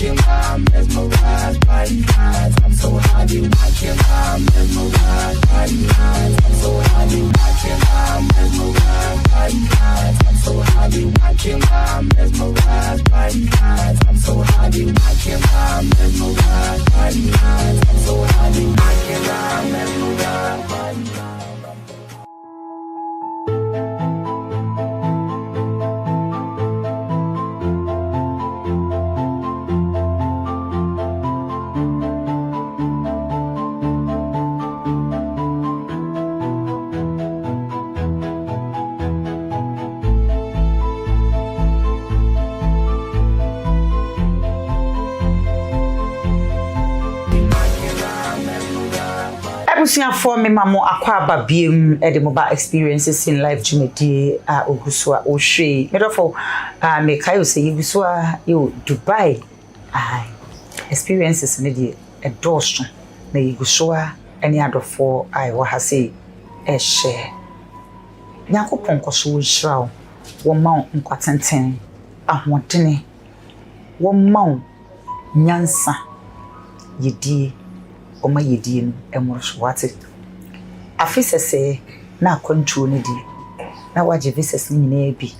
I'm mesmerized by your eyes. I'm so happy watching. I'm mesmerized by your eyes. I'm so happy watching. I'm mesmerized by your eyes. I'm so happy watching. I'm mesmerized by your eyes. I'm so happy watching. I'm mesmerized by your eyes. I'm so happy watching. I'm mesmerized by your eyes. For me, Mamo Aquaba Beam, Edimoba experiences in life, Jimmy Oguswa, O'Shea. Therefore, make I say, you Dubai, experiences in a doorstone. May you show any other four I will say a share. Yanko Ponko so shroud, 1 mount in Quatenten, Montene, 1 mount, Nyansa, Yedi. Oma yedin emoroswate afise se na control ne di na waje visas ni nyina bi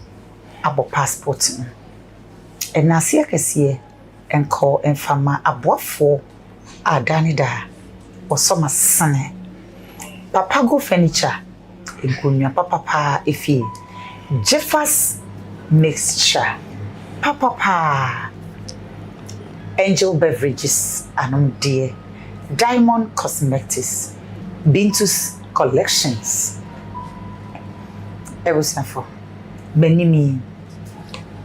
abo passport enase akese enko enfama aboafo adane da osoma sane papa go furniture enkonua papa efi Jeffers mixture papa Angel Beverages anom dear Diamond Cosmetics, Bintus Collections. Ebusafo, Benimi,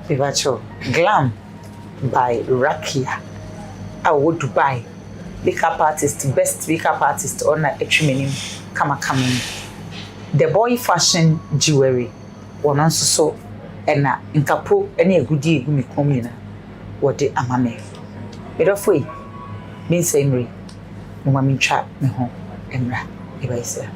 Bivacho, Glam by Rakia. I would Dubai, makeup artist, best makeup artist on a Echiminim, Kama coming. The boy fashion jewelry, one also so, and in Kapo, any goodie, me comina, what the amame. But of way, means Henry. Mama chat me home Emra Ibaisa.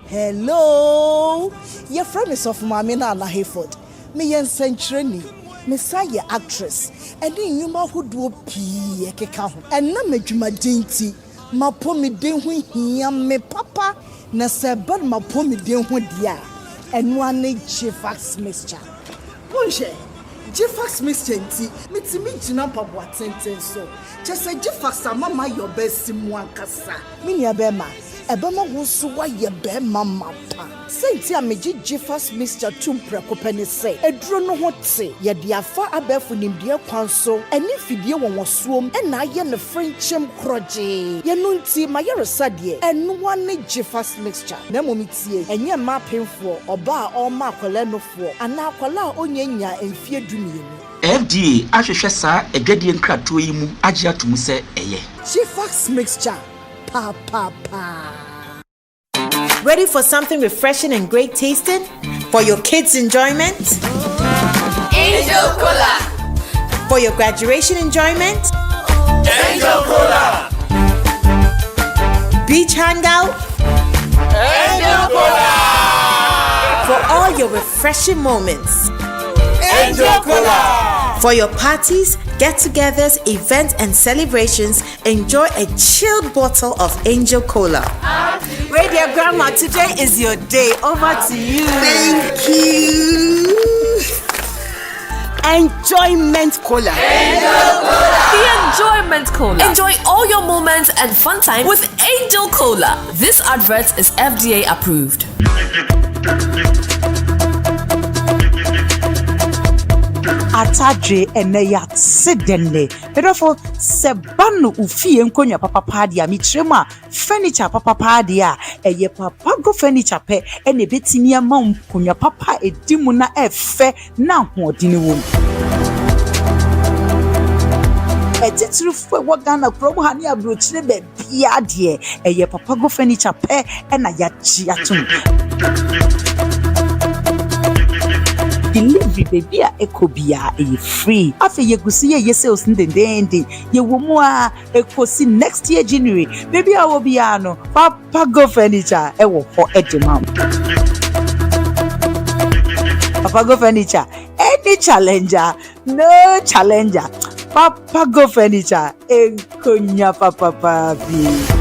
Hello, your friend is of Mamina na Hayford. Me yen century Messiah actress. And then you ma who do pee keka ho. And na medwuma dinti ma po me den ho hia me papa na se ban ma po me den ho dia. And one Jeffers mixture. Bonjour. Jeffers mixture nti mitimi gina pabwa tenten so. Just say Jeffers mama your best simwan kasa. Mini abema. Ebema wusu wa ye be mama pa. Say ti ameji Jeffers mixture tumpre kopeni say. Edro no ho te ye de afa abefu nimdie kwan so. Eni fidie won wosuom e na ye ne frenchem kroje. Ye no nti ma ye resade. Enu wane Jeffers mixture. Na momitie enye ma penfo oba a o ma akwala no fo. Ana akwala a onyanya emfie dumienu. FDA ahwehwe saa edwadie nkrato yi mu agye atomu se eye. Jeffers mixture. Pa. Ready for something refreshing and great tasting? For your kids' enjoyment? Angel Cola. For your graduation enjoyment? Angel Cola. Beach hangout? Angel Cola. For all your refreshing moments? Angel Cola. For your parties, get-togethers, events, and celebrations, enjoy a chilled bottle of Angel Cola. Radio Grandma, today is your day. Over to you. Thank you. Enjoyment Cola. Angel Cola. The Enjoyment Cola. Enjoy all your moments and fun time with Angel Cola. This advert is FDA approved. Atadre eneya sedenne therefore sebanu ufie nkonya papa dia mitrema furniture papa dia eye papa go furniture pe ene betimi ama nkonya papa edimu na efe na hodini wo etitru fo wagana promo hani abrochire be bia de eye papa go furniture pe ena yachi atum delivery baby a ekobia e free afi yegusi ye sales ndendende ye womu a ekosi next year January baby a wo bia no papa go furniture e wo for edemam papa go furniture any challenger No challenger. Papa go furniture. Enkonya papa papi.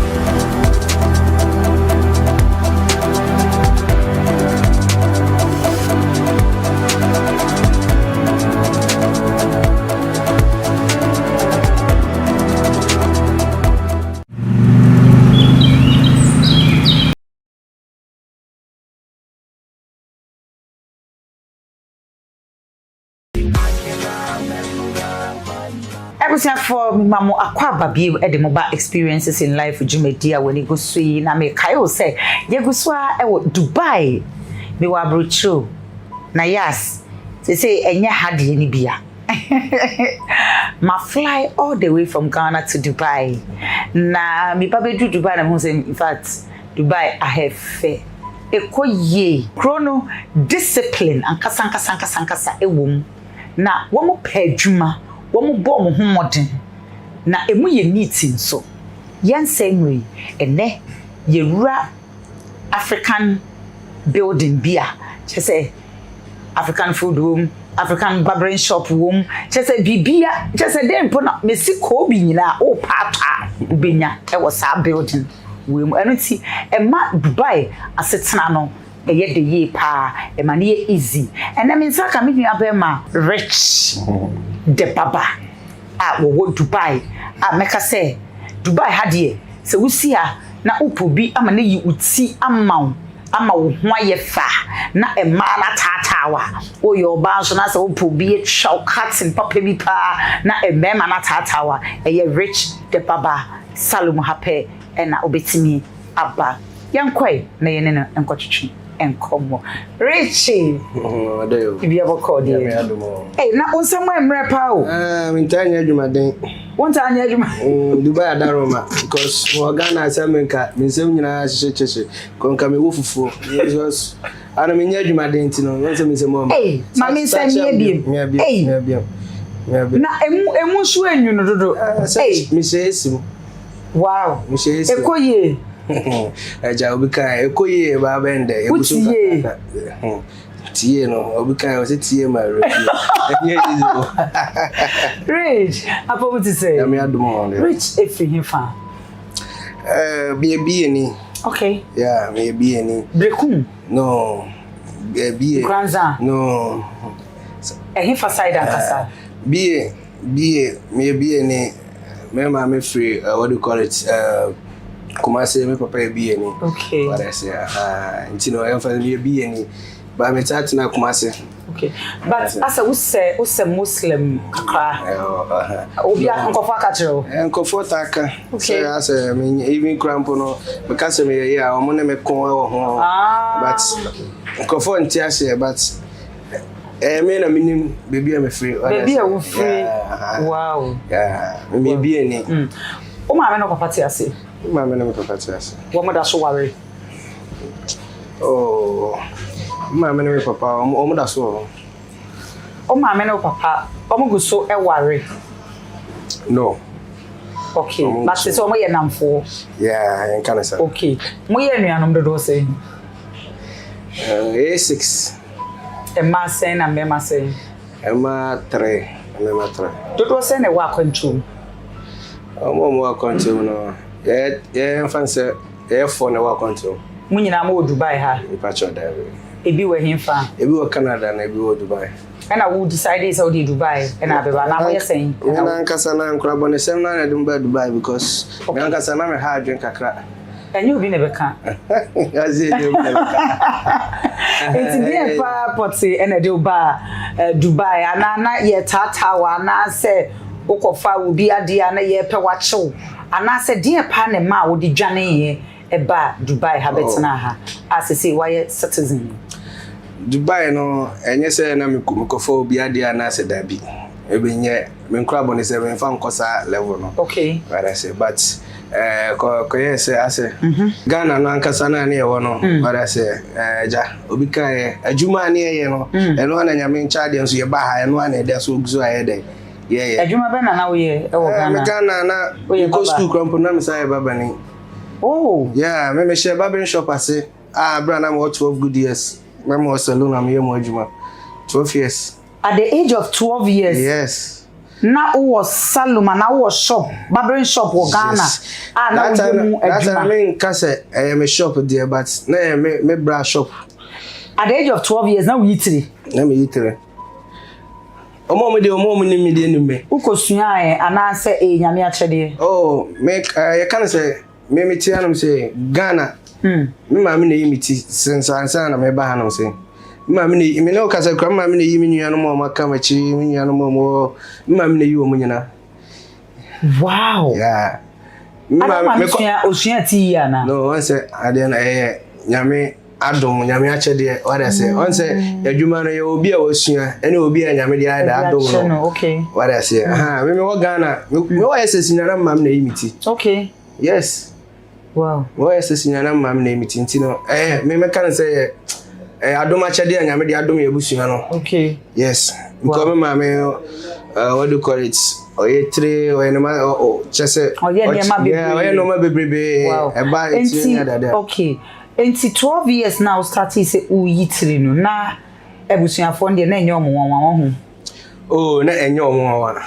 For mamo akwa babi e de moba experiences in life Jumedia when you go sui na me kayo say ye go so e wo Dubai me wa brocho Nayas say enye hade ni bia ma fly all the way from Ghana to Dubai na me babe do Dubai na mo say in fact Dubai I have fair ekoye chrono discipline ankasa ewom na wo mo padwuma wo bo mo homodin na emu ye meeting so yensenwe ene yewura African building bia say African food room African barbering shop room say bibia say dem po na mesiko bi nyina o papa ubenya e wo sa building we mu enoti e ma Dubai asetena no eye de ye pa e ma ne easy ena me nsaka me nua ba ma rich de baba wo Dubai meka say Dubai hadie se wusia na upobi ama ne yi uti ama wo ho aye fa na e ma na tatawa o yo ba so na se upobi e twa cutting papa bi pa na e me ma na tatawa eye rich de baba salum hape e na obetimi aba yankoi na ye ne no enkotwetwe enkomo Richie if you ever called you hey na onsamwa emre pa o mintanya adwumaden wontanya adwuma Dubai adaroma because mo Ghana asamenka minsem nyina hyehyehye konka me wofufuo Jesus ana menya adwumaden ti no wonse minsem mo hey ma minsanya biem hey na emu so anyu no dodo hey mi seesim wow mi seesim ekoye eja obika ekoye ba bende ebuso tie no obika o se tie ma rich apo what to say me adumo rich if him fa be ni okay yeah me be ni brekum no be kranza no him fa side akasa be me be ni me ma me free what do you call it Kumase me papa be ni okay what I say ntino em fa me be ni ba me chat na Kumase okay but as a Muslim kakra obi ankofo akachiro enkofo taka say as me even crampo no me ka se me ye a omo ne me kon wo ho but enkofo ntiase but me na minim baby am free baby am free wow yeah me be ni o ma me no papa ti ase Mama na me papa tiase. Wo mo da so ware. Oh. Mama na me papa, o mo da so. O mama na papa, o mo go so e ware. No. Okay, but so mo ye namfo. Yeah, en kana sa. Okay. Mo ye nuanom dodo say. A6. E ma say na me ma say. E ma 3, me ma 3. Dodo say na wa control. O mo control no. Yeah, fancy. Yeah, for na wa control. Mu nyina ma Dubai ha. Ipacho da. Ebi we himfa. Ebi wo Canada na ebi wo Dubai. And I would decide Saudi Dubai and I be na we saying. Na nkasa na nkura bone sem na do Dubai because na nkasa na me ha adwen kakra. And you be never can. Azie you never can. It's there pa potty and do ba Dubai ana ye tatawa na say okofa obi ade na ye pe wachew. Ana say there pa ne ma wo di dwane ye eba Dubai habetna ha as say why citizen Dubai no enye say na mekofo obi ade ana say dabi ebenye me nkra bone say me fa nkosa level no okay what I say but ko yes ase Ghana no ankasa na ne wo no what I say ja obi kan adwuma ne ye no eno na nyame ncha de nso ye ba ha eno na de so guzo aye de ye adwuma be na wo ye e wo Ghana me Ghana na go school krampo na me say baba ni oh yeah me share barbering shop ase bra na mo 12 good years me mo salon am ye mo adwuma 12 years At the age of 12 years. Yes. Now was salon, now was shop, barbering shop or Ghana. Yes. That time I mean, cause I am a shop there, but now me bra shop. At the age of 12 years, now we eat it. Let me eat it. Omo ni me dey me. Ukosua and answer a nyame achede. Oh, make you can say me tia no say Ghana. Me ma me na yimiti since ansa na me ba ha no say. Ma me no kasa kwa ma me na yimi nua no mo maka machi me nua no mo ma me na yi omo nyina. Wow. Yeah. Ma me osua ti ya na. No, one say ade na nyame adom nyame achede what I say. One say adwuma no ye obi a osua ene obi a nyame dey ada adom no. Okay. What I say. Me wo Ghana. Me wo SS nyana ma me na yimiti. Okay. Yes. Wow. Wo SS nyana ma me na yimiti ntino me can say adom achede nyame dey adom ye busua no. Okay. Yes. Because my mama what do you call it? Oye three or no chese. Oh yeah, no ma bebrebe. Wow. Okay. Enti 12 years now starting say uyitiri no na ebusuafo de na enye omonwanwa ho. Oh, na enye omonwanwa.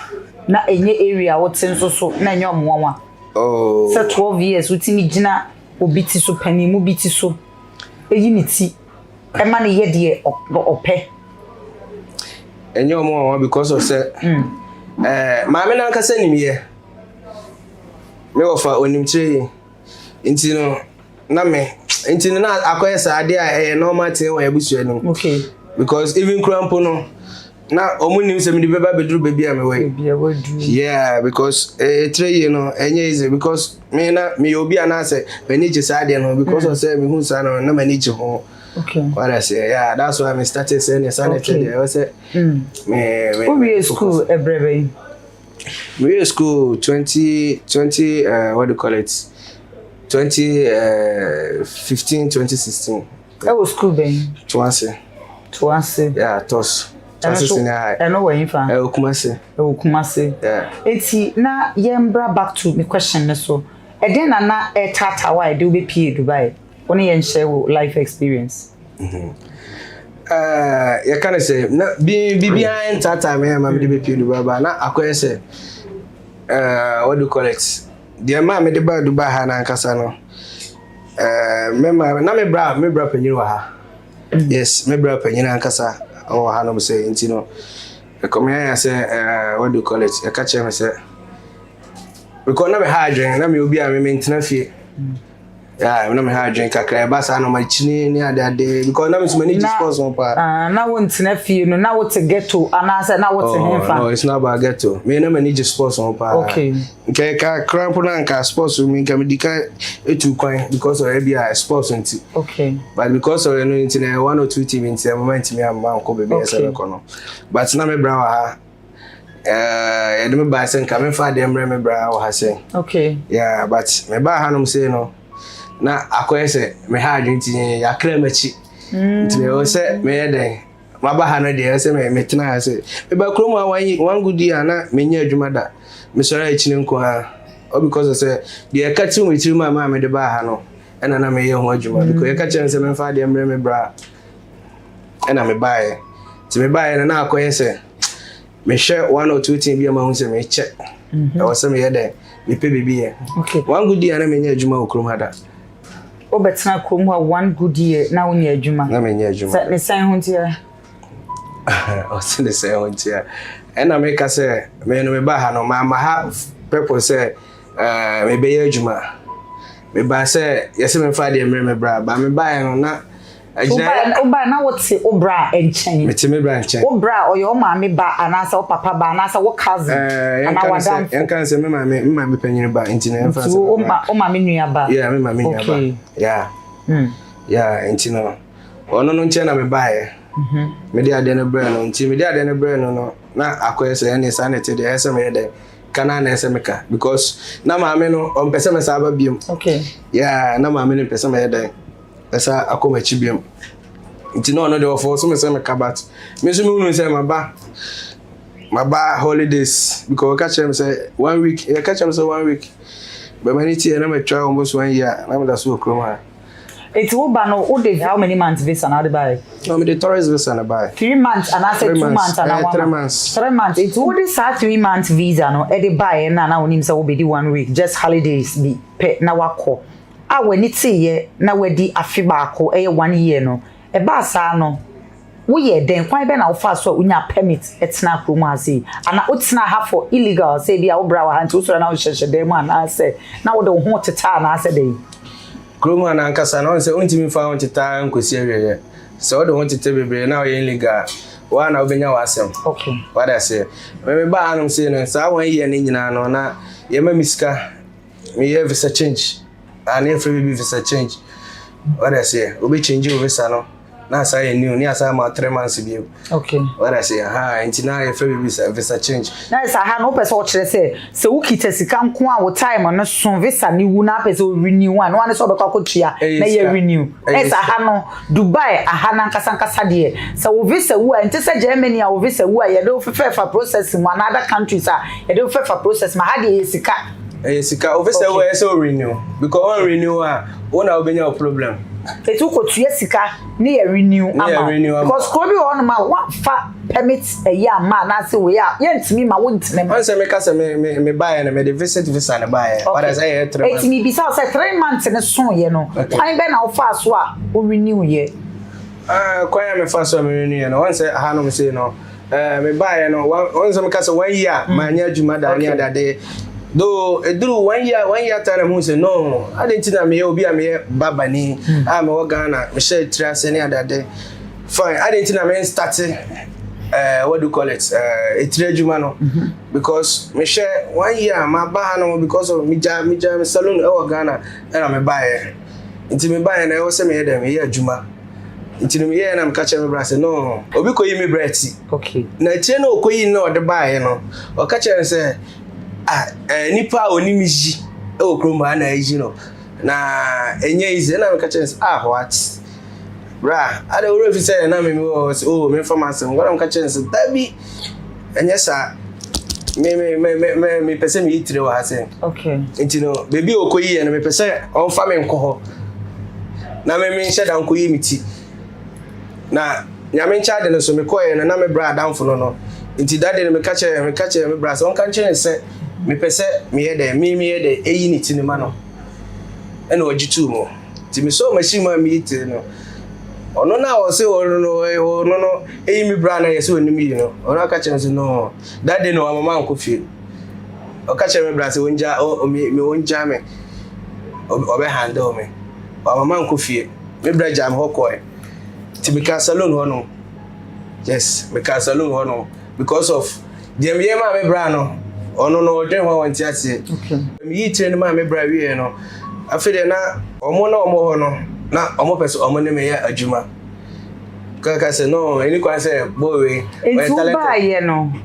Na enye area wotin so na enye omonwanwa. Oh. So 12 years utimi gina obiti so panimu biti so. Eyi ni ti. E ma ne ye de ope. Enye omonwanwa because of say maame na nkasa nimye. Me ofa onimtire nti no na me nti na akoyesa ade a normal thing wa yabusua no. Okay. Because even crampo no na omunim se me de beba bedru baby am we. Yeah, because 3 year no enye easy because me obi anase manage sade no because of say me hu sa no na manage ho. Okay. What I say, yeah, that's why I started saying sanity. I was me school every we school 20 what do you call it? 2015 2016. I was school ben. Twice. Yeah, tos. I know where you from. Kumasi. Yeah. Eti na yembra back to me question so. E den na tata why do be pay Dubai. Only yen share life experience. You can say na be behind tata me am be pay Dubai but na akoye say what do you call it? The man me de ba Dubai ha na nkasa no. Me bra panyiru ha. Yes, me bra panyiru nkasa o ha no say nti no. Come here say what do you call it? I catch him say because na me ha adwen na me obi a me mentena fie. Yeah, na me ha adwen kakra ba sa no ma chini ni ade because na me so manage sports on pa. Na won tena fie no na what to get to and I said na what to hemfa. No, it's not about get to. Me na manage sports on pa. Okay. Okay, ka cramp na nka sports me nka me dika etu kwan because of ebia sports nti. Okay. But because of no nti na 1 or 2 team nti moment me am ko bebe ese ko no. But na me bra wa ha me ba sen ka me fa dem me bra wa ha say. Okay. Yeah, but me ba ha no say no. Na akoye say me ha adwen ti ya kra machi. Nti me o say me yeden. Ma ba ha no de say me tena say. Me ba krom one good year na me nya adwuma da. Me sori a chine nko ha. O because of say the kati mu tiri ma me de ba ha no. Ena na me ye ho adwuma because ye ka chere say me fa dem me bra. Ena me bae. Ti me bae na akoye say me share 1 or 2 thing bi ma hu say me check. I was say me yeden. Me pe bibi ye. Okay. One good year na me nya adwuma okrom ha da. O betina krom ha one good year na wonya adwuma. Na me nya adwuma. Say me san ho ntia. O say the say ho ntia. Ena me ka say me no me ba ha no ma ha people say me be ye adwuma. Me ba say yes me fa de me bra ba me ba no na Oba na what say obra enchen. Me ti me bra enchen. Obra or your mommy ba anasa o papa ba anasa o cousin. And I was en kan say me mama panyin ba enti na fa say. O mama nua ba. Yeah, me mama nua ba. Yeah. Yeah, enti no. Ono no nche na me ba ye. Me dey ade na bra no enti me dey ade na bra no na akoye say any sanity dey ese me dey. Kana na ese me ka because na mama no on pese me sa ba biom. Okay. Yeah, na mama no pese me dey. Esa akoma chibiam nti no de ofo so me say me kabat me so me unu say my ba holidays because catch them say 1 week catch them say 1 week but many tea na me try almost 1 year na me da so kroma It's Ubano, how many months visa now buy? No, me the tourist visa na buy. 3 months and I said 2 months and 3 months. 3 months. It's what is 3 months visa no e dey buy na na onim say we be 1 week just holidays be pe na wako. A when it say ye na we di afi baako e 1 year no. E ba sa no. We ye den kwan be na wo fa so unya permit etna kromo ase. Ana otna ha for illegal say bia wo bra wa hanti so na wo hyehye dem ana say na wo de wo ho teta na ase dey. Kromo na nkasa na say ontimi fa won teta nkosi awiye. So what do want to tell me now in legal one of your wasem. Okay. What I say. Me ba anum say no say 1 year ni nyina no na ye ma miska me have visa change. And every visa change. What I say. Obi change visa no. Na say new ni asa ma 3 months bi. Okay. What I say na every visa change. Na isa ha no person kire say se wo kita sika nko a wo time no so visa ni wu na person renew one so be kwa tua na ye renew. Isa ha no Dubai aha na nkasa de se wo visa wu ante se Germany a wo visa wu a ye do fefa process in another countries a ye do fefa process ma ha de sika. Sika visa wu so renew because on renew one na obenya problem. Etu ko tuye sika ni renew ama because ko bi on ma wa fa permit ya ma na say we ya yentimi ma wontime on say me ka say me buy na me the visit visa na buy but as I 3 months etimi bi say 3 months na so ye no kwan be na wo fa so a wo renew ye kwan me fa so me renew ye no on say ha no me say no me buy no on say me ka say 1 year ma nya adwuma da ni adade do eduru 1 year time mo say no I didn't na me obi am here babani am wo Ghana me share trase ni adade fine I didn't na me start what do you call it etirejuma no because me share 1 year ma ba no because of me salon e wo Ghana na me buy nti me buy na e wo say me dem ye adwuma nti no me ye na me catch me brase no obi ko yi me breti okay na tie no okoyi na o de buy no o catch say nipa onimiji e okroma na eji no na enye ize na me ka chance what bra ade wo refi say na me me information ngora me ka chance dabi enye sa me pese me itire wa ase okay enti no baby okoyi na me pese on fa me nko na me nhyɛ da nkoyi miti na nyame ncha de no so me koye na me bra damfo no enti dade me ka che me bra so on kan che se me pese me ye de eyi ni tinima no e na ojitu mo ti me so machine ma me itire no ono na o se no eyi mi bra na ye se oni mi no ono ka che no dade no mama nko fie o ka che me bra se wonja me wonja me obe handle me mama nko fie me bra jam hokoy ti me ka salon ho no yes me ka salon ho no because of dem ye ma me bra no ono no odwen ho wanti ase okay me yi tire ni ma me bra wie no afede na omo ho no na omo pese omo ne me ya adwuma kaka se no eni kwa se boy we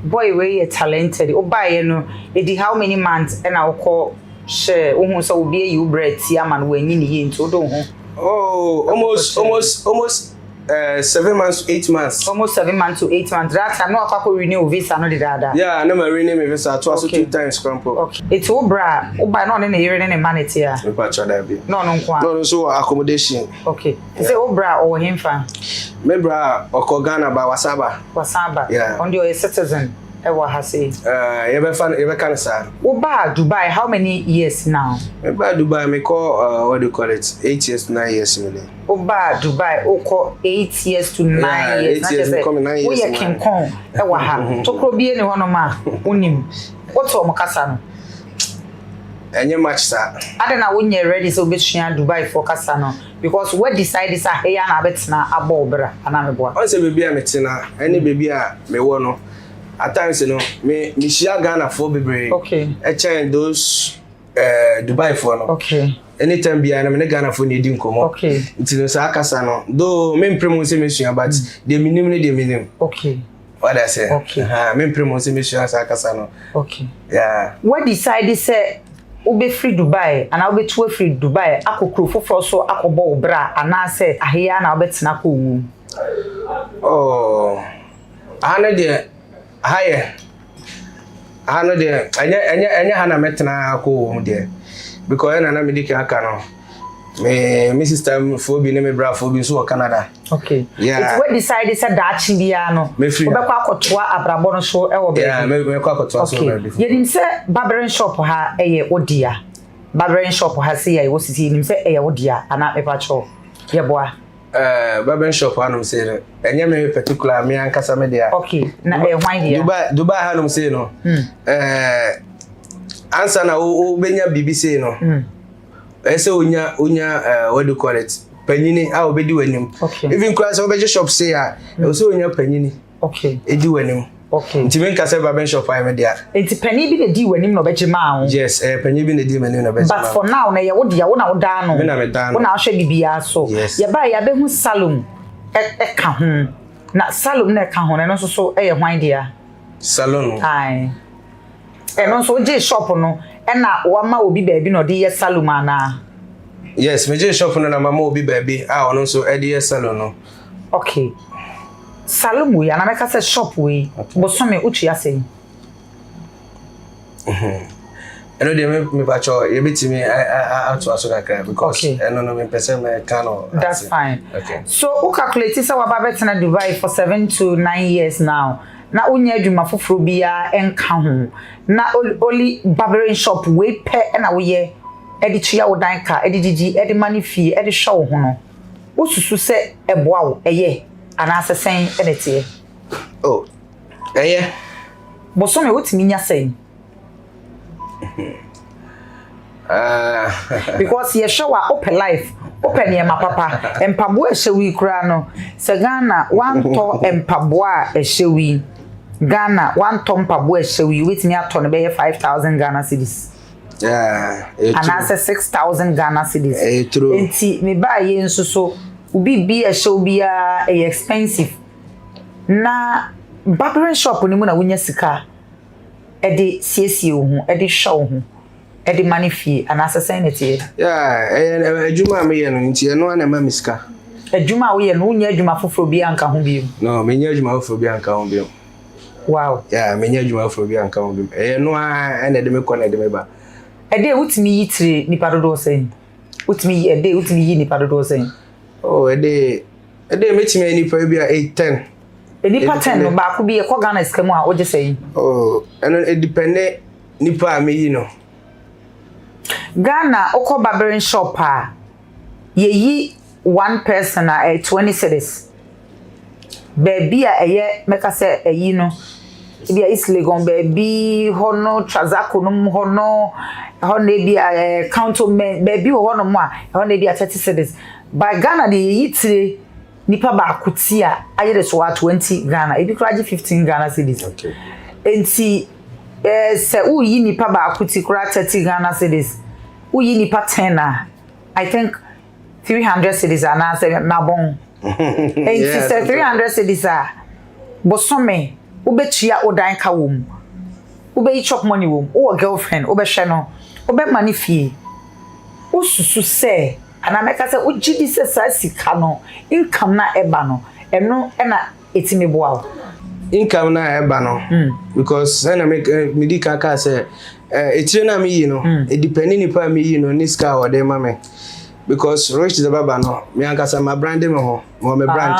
boy we ye talented o buy no edi how many months and I call share ohun so obi e you bread ti ama no wanyi ni ye nto do ho almost 7 months to 8 months. Almost 7 months to 8 months. That time no akwa renew visa no dada. Yeah, no renew my visa twice 2 times crumple. Okay. It's obra no ne here ne manity here. Me pa cha da bi. No nkwa. No so accommodation. Okay. Say obra or himfa. Me bra okọ Ghana ba Wasaba. Yeah. On your citizen. Ewa hase. You can say. Oba Dubai, how many years now? Oba Dubai, me call what do you call it? 8 years to 9 years, really. Oba Dubai, oko 8 years to 9 years. 8 years, becoming 9 years. We are King Kong. Ewa ha. Tokro bi eni hono ma. Unim. What's o mukasa no? Enye match sa. Ade na wonye ready so betua Dubai for kasa no because we decide this a ya na betina abo bra ana me boa. On say baby a metina, any baby a me wo no. At times, me share Ghana for bebre. Okay. I change those Dubai for no. Okay. Anytime behind me Ghana for needing come. Okay. It's no sakasa no. Though me promote me but the minimum. Okay. What I say? Okay. Me promote me sakasa no. Okay. Yeah. What decide say ube free Dubai and ube two free Dubai akokro foforo so akobo bra ana say ahia na obetina ko wu. Oh. Ana de higher. I know there. Anya hana metna ko there. Because na medicine aka no. Me sister for be me bra for be so Canada. Okay. Yeah. It's we decided say that chibia no. Obekwa akotoa abrabo no so e wo be. Yeah, me kwa akotoa so be before. Yenim say barbering shop ha eye odia. Barbering shop ha say ye wosisi yenim say eye odia ana pepa cho. Ye boa. Barbering shop hanum say no. Enye me particular me ankasa me dia. Okay. Na hwan dia? Dubai hanum say no. Answer na o benya BBC no. Ese onya what do you call it? Panyini a obedi wanim. Even class obeje shop say ah, so onya panyini. Okay. Edi wanim. Okay. Nti men kase barbering shop ai me dia. Enti pani bi na di wanim no beje ma ho. Yes, pani bi na di wanim no beje ma. But for now na ye wo dia wo na wo da no. Me na me da no. Wo na hwe bibia so. Ye ba ya be hu salon e ka ho. Na salon na ka ho no so e ye hwan dia. Salon. Ai. E no so je shop no e na wo ma obi ba bi no de ye salon ana. Yes, me je shop no na mama obi ba bi ono so e de ye salon no. Okay. Salon we na make say shop we. Bo so me uchi ase. Eno de me pacho ye betimi out to aso kakra because eno no me person me can. That's fine. Okay. So we calculate say we ba betina Dubai for 7 to 9 years now. Na unya adwuma foforo bia enka ho. Na only barbering shop we pe na we ye edi tua wo dan ka edi didi edi money fee edi show ho no. Wo susu se eboa wo eye ana asesen enete. Oh. Eye. Bo so me wotimi nya sen. Because ye show open life open ye ma papa empabo e hyewi kura no se Ghana wan to empabo a hyewi Ghana wan to empabo e hyewi wetimi ato no be 5,000 Ghana cedis. Yeah, and as 6,000 Ghana cedis. True. Enti me ba ye nso so ubi bi e hyew bia e expensive. Na barbering shop ni mu na wonya sika e de siesie wo ho e de show ho e de money fee and assassin it here. Yeah, adwuma me ye no nti e no na ma miska. Adwuma wo ye no nya adwuma foforo bi anka ho bi. No, me nya adwuma foforo bi anka ho bi. Wow. Yeah, me nya adwuma foforo bi anka ho bi. E no a na de me ko na de me ba. E de wutimi yitire nipa dodo sen. Wutimi e de wutimi yi nipa dodo sen. Oh, e de metimi nipa bi a 8-10. E nipa 10 no ba ko bi e ko Ghana skamu a oje sen. Oh, and it depend nipa me yi no. Ghana oko barbering shop a ye one person a 20 cedis. Baby a eye make say eyi no. Bia is Legon baby hono Trazako no hono be a councilman baby hono mo a be a 30 cedis. By Ghana the yitire nipa ba akutia aye de so 20 Ghana e bi kraje 15 Ghana cedis. Okay. Enti se uyi nipa ba akuti kra 30 Ghana cedis. Uyi nipa 10 na I think 300 cedis ana se na bon. Enti se 300 cedis a bosome ubetua odan ka wom. Ube chop money wom. O girlfriend obe hwe no. Obe money fee. Ususu se ana meka se ugidi se sa sika no income na eba no. Eno na etime boa. Income na eba no. Because na make medika ka say etire na me yi no. E depend ni pa me yi no ni ska o de ma me. Because Rich the Baba no, me ankasa my brand me ho, me brand.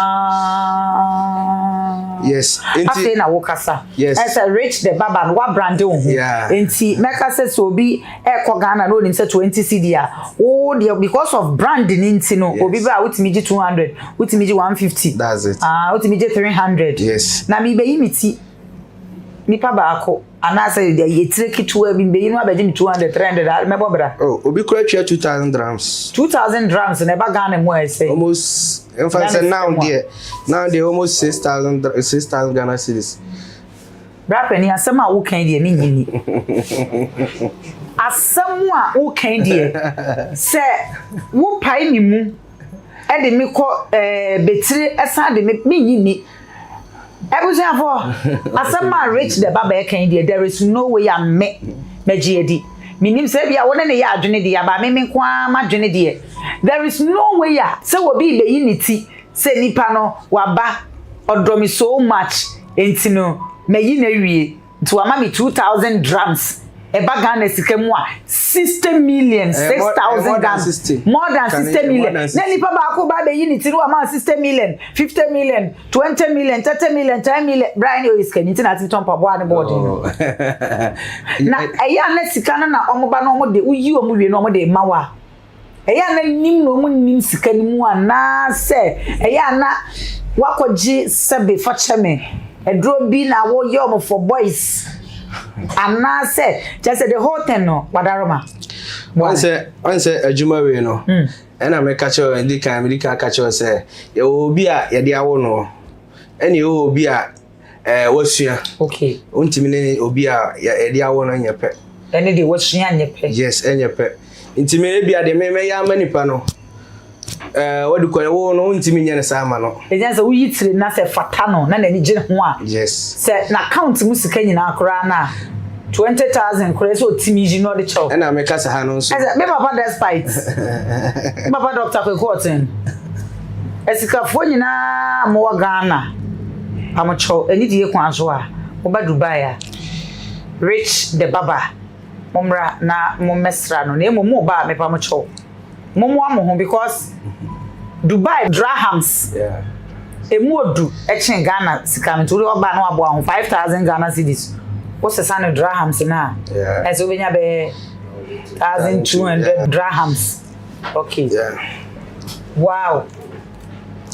Yes. Enti na wokasa. Yes. As a Rich the Baba no wa brand ho. Yeah. Enti meka se so bi e ko Ghana no nim se 20 cedi a. Oh dear, because of branding inti no, obi ba wutimi ji 200, wutimi ji 150. That's it. Wutimi ji 300. Yes. Na mi be yimiti nipa ba ako anase de yetire kitwa bi be yinu abeje mi 200 300 mebo bra. Oh, obi kura twa 2,000 drams. 2,000 drams na ba Ghana mo e say. Almost in fact now they almost 6,000 Ghana cedis. Bra pani asema wo kan de mi nyini. Asemu a wo kan de se wo pai ni mu e de mi ko betire esan de mi nyini. Ebuja for asema Rich the Baba kan de there is no way am mejiedi. Minim se bia wona ne ya adwene de aba me kwa madwene de. There is no way ya se wo bi be yiniti se nipa no waba odro me so much entino me yi na wie to ama me 2,000 drams eba Ghana sika mu a 60 million 6,000 Ghana more than 60 million na nipa ba ko ba be yi ni ti no ama 60 million 50 million 20 million 30 million 10 million Brian o iska ni ti na ti ton pa bo ane board na eya na sika na omo ba na omo de uyi omo wie na omo de mawa eya na nim no omo nim sika ni mu ana se eya na wakoji sebe facheme edro bi na wo ye omo for boys ana se just the whole thing no wadaroma once adwuma we no ena me catch you ndi kan me catch you say ye obi a ye de awo no ene obi a wasua okay untimi ne obi a ye de awo no nyepe ene de wasua nyepe yes enyepe ntimi e bia de me ya manipa no wadu ko wo no untimi nyane sama no ejan se uyi tire na se fata no na ni gine ho a yes se na account mu sika nyina akora na 20,000 kore so timi ji no de chow na me kasa ha no so me papa despite papa doctor ko kotin esika fo nyina mo wa Ghana amocho eni die kwa so a oba Dubai a rich the baba momra na mo mesra no na emo ba me pa mocho momo amoho because Dubai dirhams yeah emu odu echen Ghana sika ntori oba na abo ahun 5,000 Ghana cedis what's the sign of dirhams na yeah eso benya be 1,200 dirhams okay yeah wow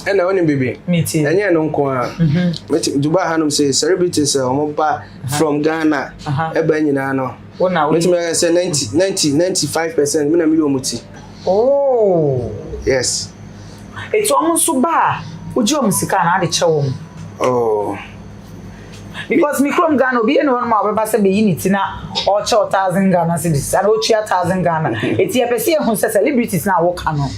ena woni bibi miti enye no nko a Dubai hanum say celebrities omoba from Ghana eba nyina no wona we say 95% me na me omuti oh yes it's almost so bad uji omusika na ade chewo oh because me from Ghana obi eno ma obeba se be unity na o che 1,000 Ghana cedis and o che 1,000 Ghana eti e pese ehun se celebrities na wo ka no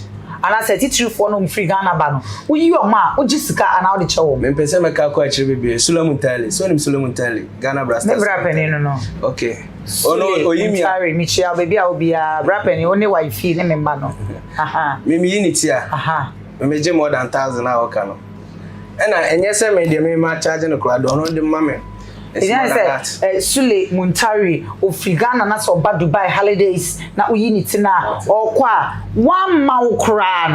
ana se titiri for no free Ghana ba no uyi o ma o gisika ana o de chewo me pese me ka ko a chire bebe Solomon Tale so nim Solomon Tale Ghana Blasters me bra penny no okay ono oyimi sorry me chia baby a obi a bra penny only wifi ne me mba no aha me unity a aha me je more than 1,000 na o ka no ena enye se me de me ma charge no kra do no de mame Sule Muntari Ofigana na so ba Dubai holidays na uyiniti na okwa one maukra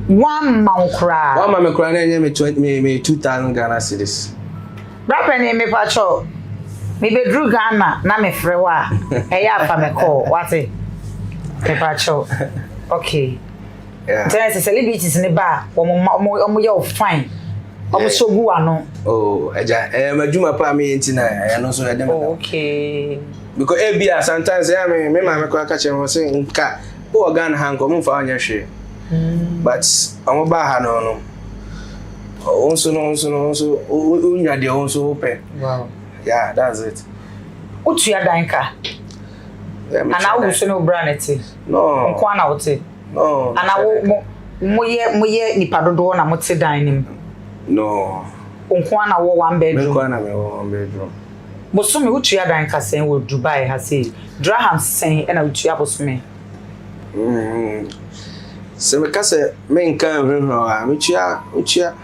no one me kra na enye me 2,000 Ghana cedis rapa ne me pacho me bedru Ghana na me frewa eya afa me call wate me pacho okay yeah then celebrities ne ba omo ye fine omo sogu ano oh eja maduma pa me ntina ya no so edem okay because ebia sometimes ya me ma me kwa ka chem say nka o Ghana han ko mfa anya hwe but omo ba ha no no onso unya de onso open wow yeah that's it utu ya danka ana wo so no braneti no nko ana wote no ana wo moye nipa dodo na mote dan nim no nko ana wo one bedroom nko ana me wo one bedroom bosome utu ya danka sen wo Dubai ha say dirhams sen ena utu ya bosome se me kase me nkan hwehwe a me tua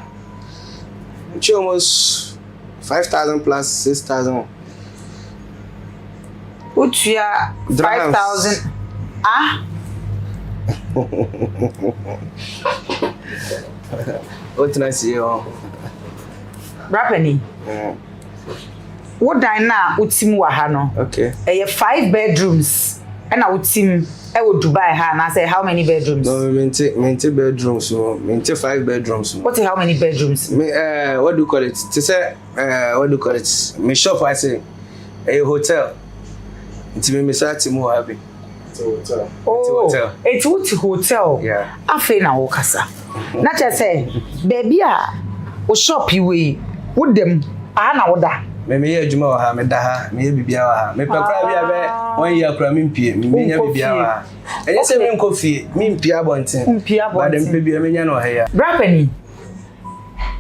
almost 5,000 plus 6,000 utu ya 5,000 ah what can I see you rapeni what dan na utim wa ha no okay 5 bedrooms and utim wo Dubai ha na say how many bedrooms no maintain bedrooms so maintain 5 bedrooms what how many bedrooms me what do you call it to say what do you call it me shop I say a hotel it's me sati mo happy hotel it's hotel yeah afi na wo kasa na che say baby a wo shop we wo dem na wo da me ye adwuma wa ha me da ha me ye bibia wa ha me pepra bia be 1 year kra me mpie me nya bibia wa ha enye se me nko fie me mpia abonten ba dem pe bia me nya no ha ya brapeni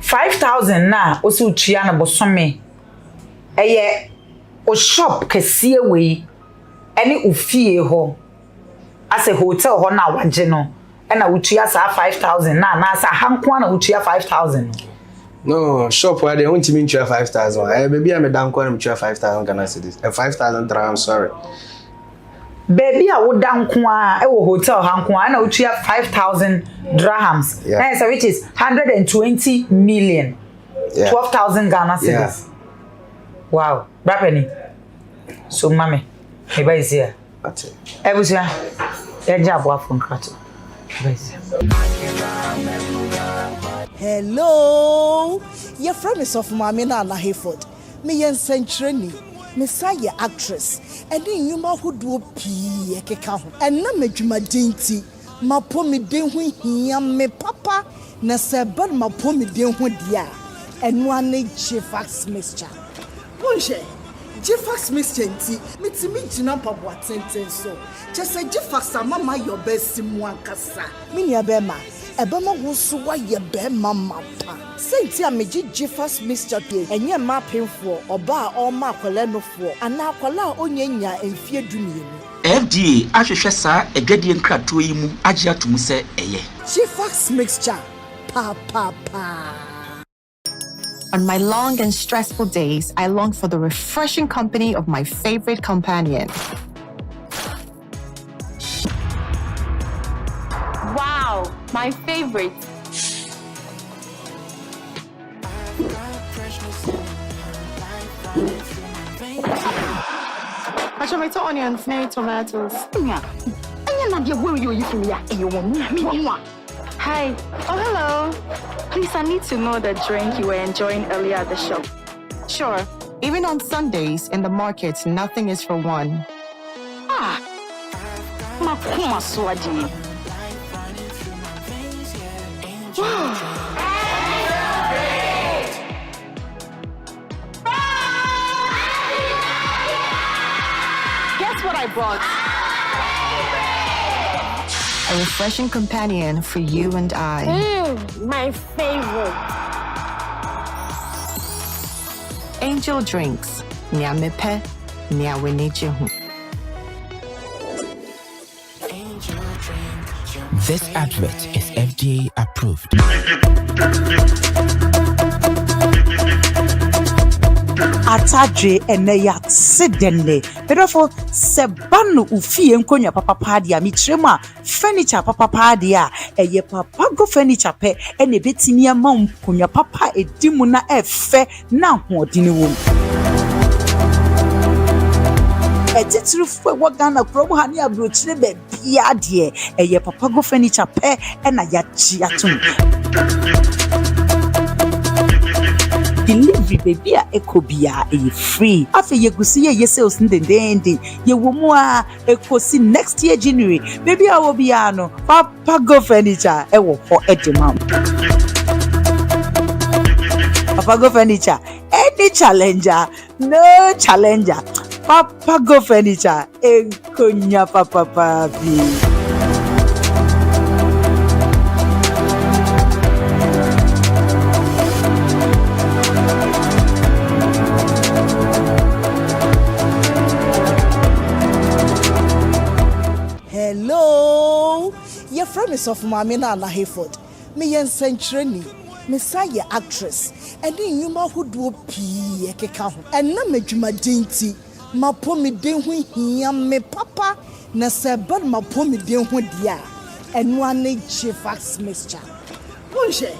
5,000 na o si utua na bosome eye o shop kese we ene ofie ho as a hotel ho na waje no na utua sa 5,000 na sa hanko na utua 5,000 No, shop where they want to mean 5,000. Maybe I'm a down corner 5,000 Ghana cedis. 5,000 dirham, sorry. Baby, I would down kwa hotel hankwa na uchia 5,000 dirhams. Yeah. So which is 120 million. Yeah. 12,000 Ghana cedis. Yeah. Wow. Brapeni. So mame, eba is here. That's it. Ebusia. Eja abwa from krato. Eba is here. Hello. Your friend is of Mamina na Hayford. Me yen century. Messiah actress. And then you ma who do pee keka ho. And na medwuma dinti. Ma po me den ho hia me papa. Na seba ma po me den ho dia. And one Jifax mixture. Bonje. Jifax mixture nti. Mitimi gina papa tenten so. Just say Jifax mama your best simu ankasa. Mini abema. Ebema wo so wa ye be mama pa. Senti ameji Jifax mixture dey. Enye ma penfo oba a ma akwala no fo. Ana akwala onyanya emfie dumienu. FDA ahwehwe saa egedie nkrato yi mu agye atum se eye. Jifax mixture. Pa. On my long and stressful days, I long for the refreshing company of my favorite companion. Wow, my favorite. Tomato onions, no tomatoes. Hi. Oh, hello. Please, I need to know the drink you were enjoying earlier at the shop. Sure. Even on Sundays in the market, nothing is for one. Makuma swadi. Guess what I brought? A refreshing companion for you and I. My favorite. Angel Drinks. Nyamepe, nyawenejehu. This advert is FDA approved. Atadre eneya sedenne pedofo sebanu ufie nkonya papa padia mitrema furniture papa padia eye papa go furniture pe ene betimi ama nkonya papa edimu na efe na hodini wo etitrufu e wogana promo hani abrochire be bia de eye papa go furniture pe ena ya chi atum delivery baby a ekobia e free afa yegusi ye sales ndendende ye womu a ekosi next year January baby a wo bia no papa go furniture e wo ho edema papa go furniture any challenger no challenger papa go furniture e konya papa papi. Hello. Your friend is of Mamina na Hayford. Me yen century. Messiah actress. And then you ma who do pee keka ho. And na medwuma dinti. Ma po me den ho hia me papa. Na seba ma po me den ho dia. And one Jifax mixture. Bonje.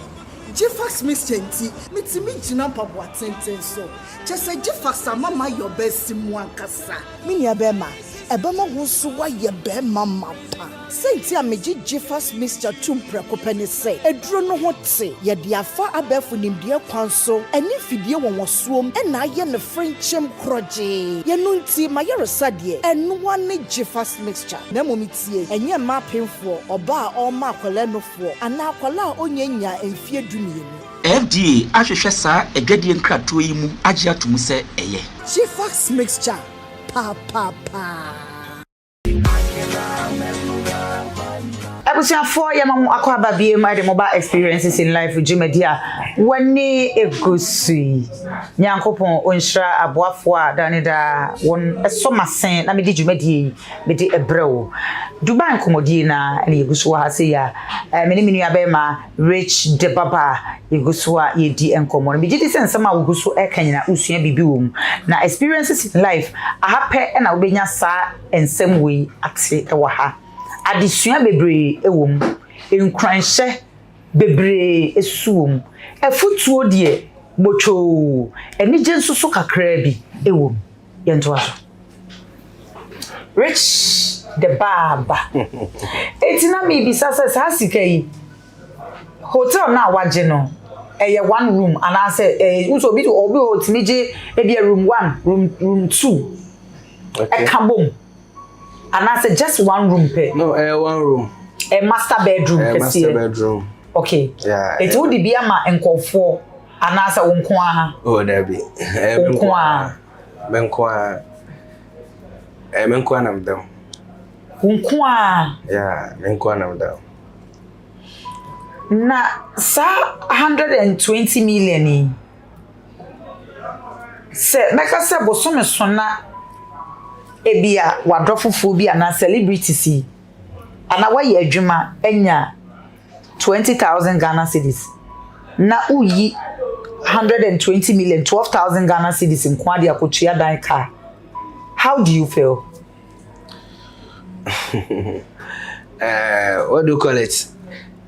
Jifax mixture nti. Mitimi gina papa tenten so. Just say Jifax mama your best simu ankasa. Mini abema. Ebema wo so wa ye be mama pa. Senti ameji Jifax mixture tumpreko pene say. Eduro no ho te ye de afa abefu nimde kwan so. Eni fidie won suom e na ye ne frenchem kroje. Ye no nti ma ye resade. Enu wane Jifax mixture. Na momitie enye ma penfo oba a ma akwala no fo. Ana akwala onyanya emfie dumienu. FDA ahwehwe saa egedie nkrato yi mu agye atum se eye. Jifax mixture. Pa. abusuafo ya mamu akwa babie ma de mobile experiences in life Jimedia wani egosui nyankopon onhira aboafo a danida won esomasen na me di Jumedie me di ebrew Dubai komodie na egusu ha se ya menu abema rich de baba egusu a yedi enkomo me di sense ma egusu ekanyina usua bibi wom na experiences in life ahape na obenya sa ensem we ate ewa ha adesua bebre ewom enkranhye bebre esuom efutuo de bocho enije nsusu kakra bi ewom yento aso rich the baba etina mi bi sasa sika yi hotel na waje no eye one room and I say uso bi obi otimije e be room 1 room 2 okay. Ekambom and I said just one room pay. No, one room. A master bedroom. Master bedroom. Okay. Yeah. It would be a ma enko and I said unkwa. Oh, there be. Unkwa. Menkwa nam down. Unkwa. Yeah, menkwa nam down. Na sa 120 million. Se meka se bosome sona ebia wadrofufu bi ana celebrity si ana waye adwuma enya 20,000 Ghana cedis na uyi 120 million 12,000 Ghana cedis in kwadi akotua dan car. How do you feel? What do you call it?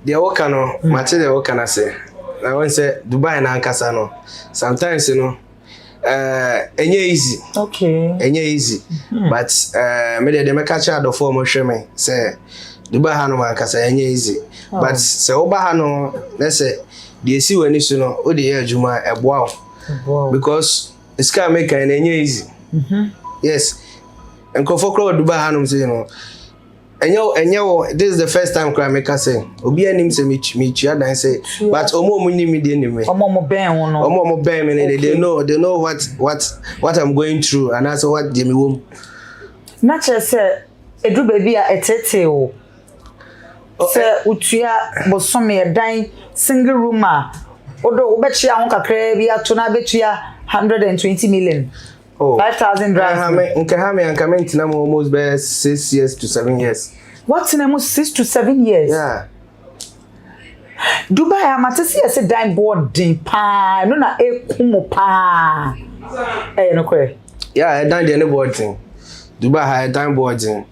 The worker no matter the worker na say na when say Dubai na ankasa no sometimes you know enye easy. Okay. Enye easy. But me dey make catch out of form hwe me say Dubai ha no man kasa enye easy. But say oba ha no let's say dey see wani so no o dey adwuma eboa. Because it's can make enye easy. Yes. And kofokro Dubai ha no say you know enye this is the first time I make say obi anim say me tua dan say but omo ni me dey nime omo ben won no omo ben me they know what I'm going through and that's what dey me wom na che say edu baby a etete o say utua bosome dan single room a odo obechia won kakra bi ato na betua 120 million. Oh, 5,000 rands. Nka almost be 6 years to 7 years. What's in almost 6 to 7 years? Yeah. Dubai amatesi ese dine board din pa no na ekumo pa. No kwe. Yeah, I dine the board thing. Dubai ha dine board thing.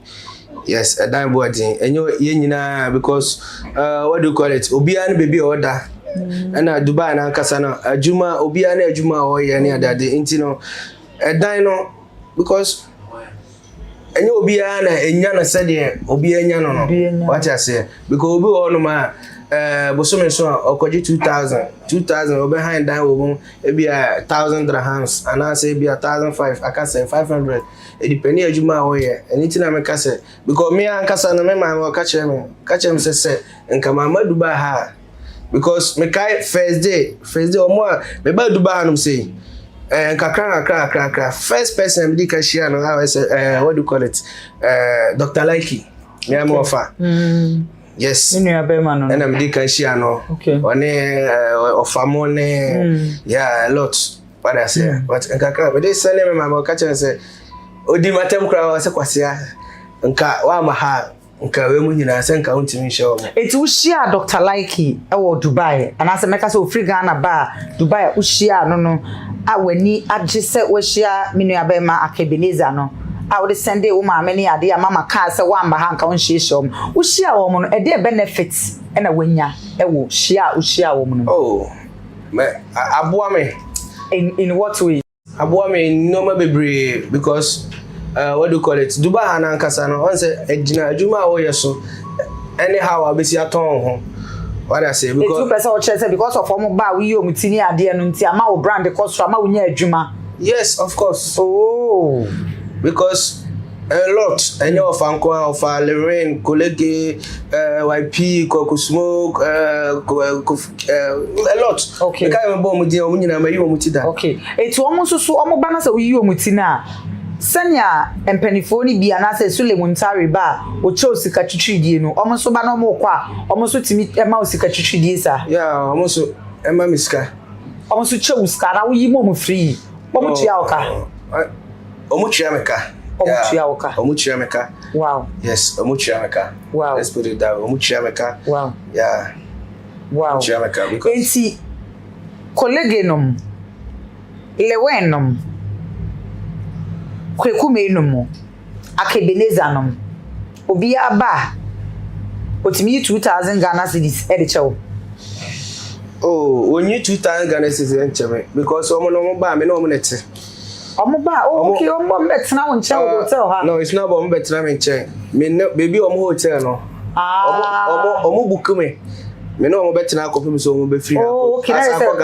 Yes, a dine board thing. Enyo ye nyina because what do you call it? Obi an baby order. And Dubai na kasa na adwuma obi an adwuma o ye ne adade intino dino because enye obi na enya na sede obi enya no what I say because obi o no ma bosome so okoji 2000 obi behind dan wo e be 1,000 dirhams and I say be 1,500 aka say 500 e depend ajuma wo ye anything na me ka say because me an kasa na me ma ka chere me say nka mama Dubai ha because me kai first day o mo me ba Dubai no say kakra first person me can share no how I say what do you call it Dr. Likey me am offer yes you know be man no and me can share no okay one offer money yeah a lot what I say but kakra but they send me my catch and say odi matem kra say kwasia nka wa ma ha nka we mu nyina say nka untimi show me eti share Dr. Likey e wo Dubai and as make say ofri Ghana ba Dubai u share no awani agise wo share minu abema akebeniza no a wo send wo ma mani ade ya mama ka say wa mba ha nka won share show wo share wo no e dey benefits e na wanya e wo share wo share wo no oh me aboa me in what way aboa me no ma bebre because what do you call it Dubai ha kasa no on say ejina adwuma wo yeso anyhow abesi aton ho what I say because of omo ba we yo mutini ade no nti ama wo brand cost ama wo nya adwuma. Yes, of course. Oh, because a lot enyo of anko of Lorraine colleague YP Coco Smoke a lot. Okay. Ka remember mo di o nyina ma yi o muti da. Okay. Etu omo so omo ba na say we yi o muti na Sanya empenifo ni bia na se Sule Muntari ba o che osika twitwidie no omo so ba no mo kwa omo so timi ema osika twitwidie sa yeah omo so ema miska omo so che osika na wo yi mo free omo tua oka omo tua meka omo tua meka wow yes omo tua meka wow let's put it down omo tua meka wow yeah wow tua meka because enti collegenum lewenum kwekumenum akebenezanum obi aba otimi 2000 Ghana cedis e de chew oh only 2000 Ghana cedis encheme because omo no mo ba me no mo nete omo ba okay omo betena won chew hotel ha no it's not about betena me nche me baby omo hotel no omo book me me no omo betena akopim so omo be free okay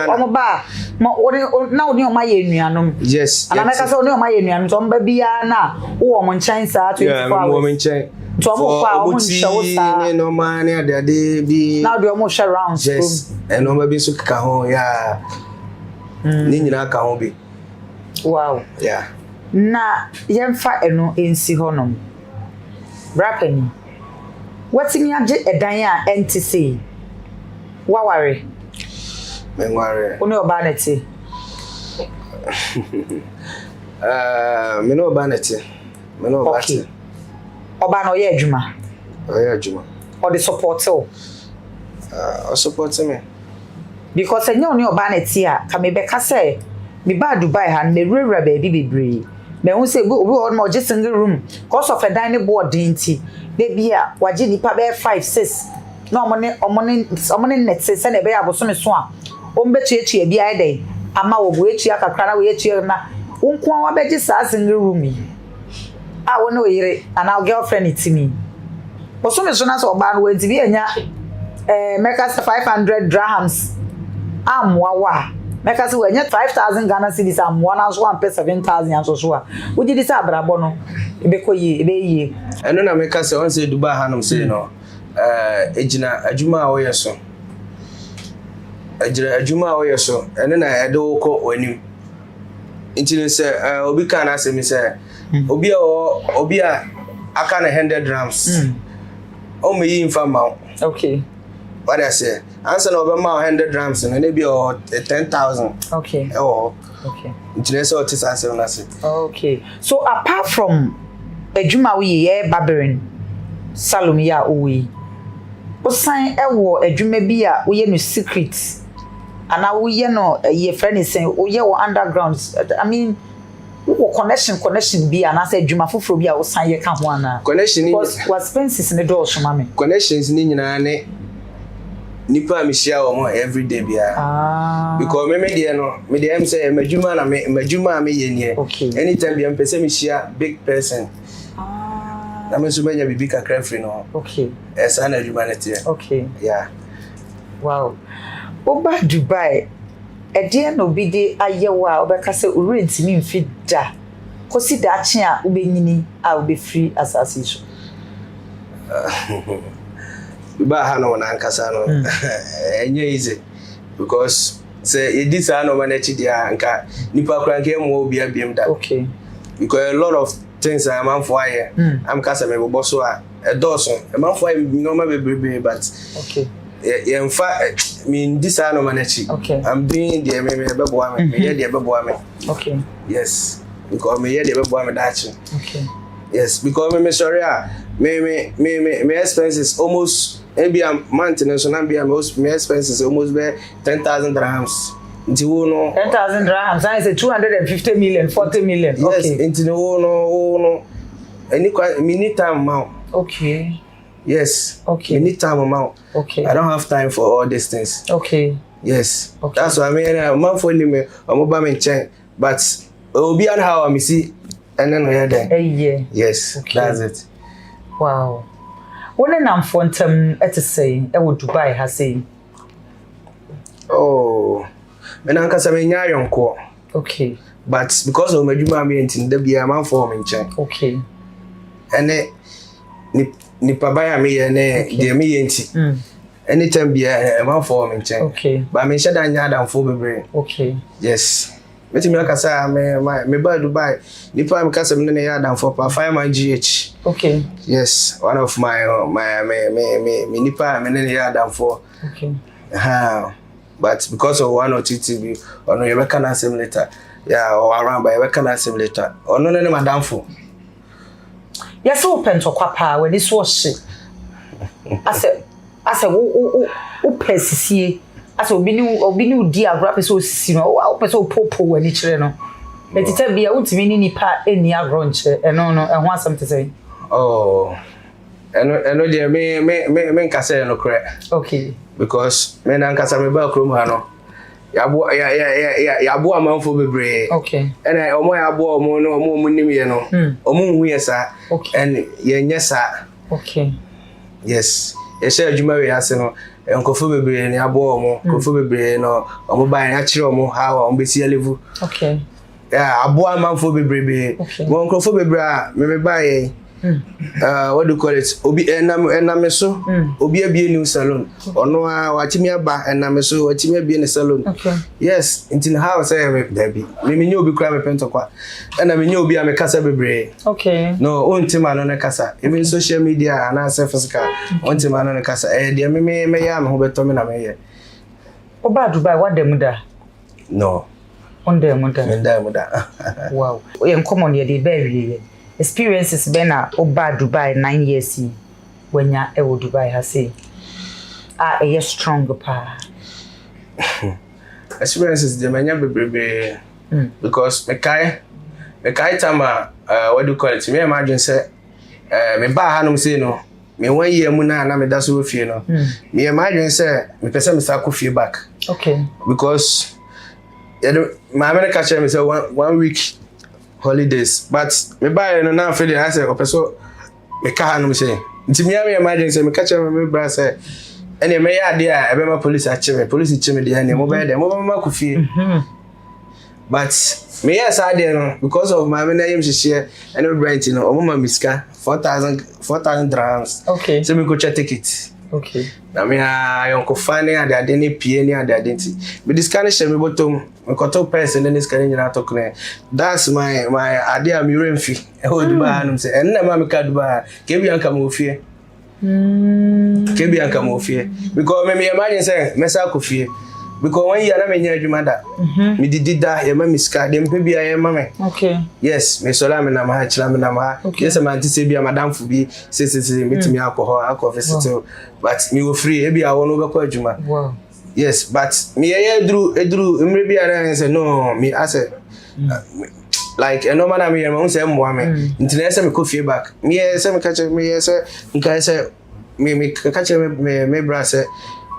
omo ba mo na oni o maye nuanom yes ana meka so oni o maye nuanom so mba bia na wo omo nchan sa 24 hours omo nchan to omo kwa omo nshawo sa ni no man ni ade bi na do omo share rounds yes and omo bi so ka ho ya ni nyina ka ho bi wow yeah na yemfa eno ensi honom brapeni watimi age edan a enti sei waware menware oni oba neti me no oba neti me no oba neti oba no ye adwuma o de support o support me because enye oni oba neti a ka me be ka say me ba Dubai ha me rura ba bi bebre me hu say obi o mo je single room cause of a dining board dinti be bia waje nipa be 5 6 na omone net se na be ya boso me so a ombe tuetua bia eden ama wo buetua kakra na wo etua na wonko wa beje sa single room yi a wo ne oyire ana girlfriend itimi boso me so na so ba no wanti bi anya meka 500 dirhams amwa wa meka se wanya 5000 Ghana cedis amwa na so 7,000 yan so a wo di sa abrabo no ebe koyi ebe yi eno na meka se on se Dubai hanum se no ejina adwuma a wo yeso adwuma a wo yeso ene na ede wo ko wani intine se obi ka na se mi se obi a aka na 100 dirhams o me yi infa ma okay what I say answer no be ma 100 dirhams na ne bi 10,000 okay okay intine se o tisa se na se okay so apart from adwuma wo ye barbering salon ya owi osan ewo adwuma bi a wo ye no secret ana wo ye no ye friend say wo ye wo underground I mean wo connection bi ana say adwuma foforo bi a wo san ye ka ho ana connection was expenses ne do so mame connections ni nyina ne nipa mi share wo every day bia because me dey no me dey am say madwuma na madwuma me ye nie anytime bi am pese me share big person na me so menya bibi kakra free no okay esa na humanity okay yeah wow oba Dubai ede no bi de ayewa obeka se urenti mi mfi da kosi da che a ubenyini a ube free assassination ba ha no na nkasa no enye easy because say e dis no manage dia nka nipa kran ke mo obi abiem da okay because a lot of things I am for here am kasa me bo so a edoso e man for normal be but okay in fact mean this no manage okay I'm doing the me bebo am me dey bebo am okay yes because me dey bebo am that okay yes because me sorry me expenses almost maybe a maintenance so na be me expenses almost be 10,000 dirhams nti wo no 10,000 dirhams I say 250 million 40 million yes, okay nti wo no any minute time amount okay yes okay minute time amount okay I don't have time for all these things okay yes okay. That's what I mean man for me omoba me chen but obi and how I see and then we are there yeah yes okay. That's it wow when am fontam et say e wo Dubai ha say oh me na nka me nya yonko okay but because of madwuma me entin da bia man for me chen okay ene ni pabaya me ye ne de me ye nti anytime bia man for me chen okay but me shada nya dan for bebre okay yes Meti me kasa me ba Dubai. Nipa me kasa me ne ya dan for pa fireman GH. Okay. Yes, one of my me nipa me ne ya dan for. Okay. But because of one or two TV, or no you can answer later. Yeah, or around by you can answer later. Or no ne madam for. Yes, open to kwapa when this was shit. I said o pesisi. Asa obi ni udi agro peso sino o peso popo wani kire no etita bia utimi ni nipa eni agro nche eno no ho asam te say eno de me nkase no kre okay because me na nkasa me ba krom ha no yabo amanfo bebre okay ena omo yabo omo no omo nim ye no omo hu ye sa and ye nya sa okay yes ye share adwuma we ase no enkofu bebre ni abo omo kofu bebre no omo ban ya kire omo ha o besi level okay yeah abo amanfo bebre won enkofu bebre a me ba ye what do you call it obi ename so obi abie new salon ono a watimi aba ename so watimi abie ni salon okay yes in the house Debbie me nyo obi kra me pento kwa na me nyo obi a me kasa bebre okay no ontima no ne kasa even social media na se physical ontima no ne kasa de me ya me ho beto me na me ye oba Dubai what dem da no on dem da me da wow we common ye dey very experiences been oba Dubai 9 years when ya e wo Dubai ha say a strong pa experiences de manya bebrebe because me kai tama what do you call it me imagine say me ba hanom say no me 1 year mu na me da so fie no me imagine say me pese me sa ko fie back okay because my America catch me say 1 week holidays but me buy no na feel I say opeso me ka no say nti me imagine say me catch me bra say ene me ya dey a ebe ma police ache me dey ene mo be dey mo ma ku fie but me yes I dey no because of my na yim share ene brand no o ma miska 4000 dirhams okay so me go check ticket okay na me ayonko fane ade ni pie ni ade nti me discount share me bottom me koto person ni discount nyina to kne that's my ade am remfi e hold ba anum say en na ma me ka duba ke bi anka mo fie because me imagine say me sa ko fie because when you na me nya adwuma da me didida ye ma miska dem pe bia ye ma me okay yes me sola me na ma chira me na ma yes ma anti se bia madam fu bi se metimi akọ visit but me go free e bia wono be ko adwuma wow yes but me ye edru emre bia na say no me ase like no man me ma say mo me ntina say me ko fie back me say me catch me say nka say me catch me bra say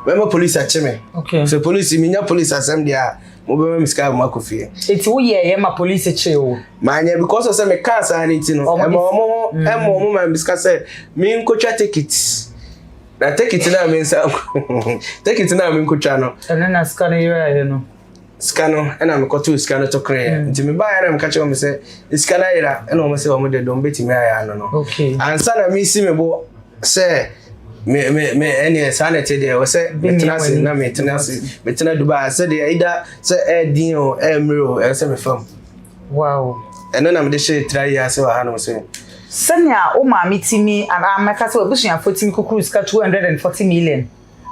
when police ache me okay so police me nya police asem dia mo be me miska ma ko fie eti wo ye ma police che o manya because of say me car sanity no mo ma miska say me nkocha ticket na ticket na me nsa ticket na me nkocha no na scan ira no scan na me ko to scan to kre nti me ba ya me catch me say scan ira na mo say o mo de don beti me aya no okay ansa na me si me bo say me any sanity there was say maintenance na maintenance betina Dubai say the either say din o emro say me fam wow and then am dey share try years say wa no say sanya o ma mitimi and ameka say obusuan fotimi cruise ka 240 million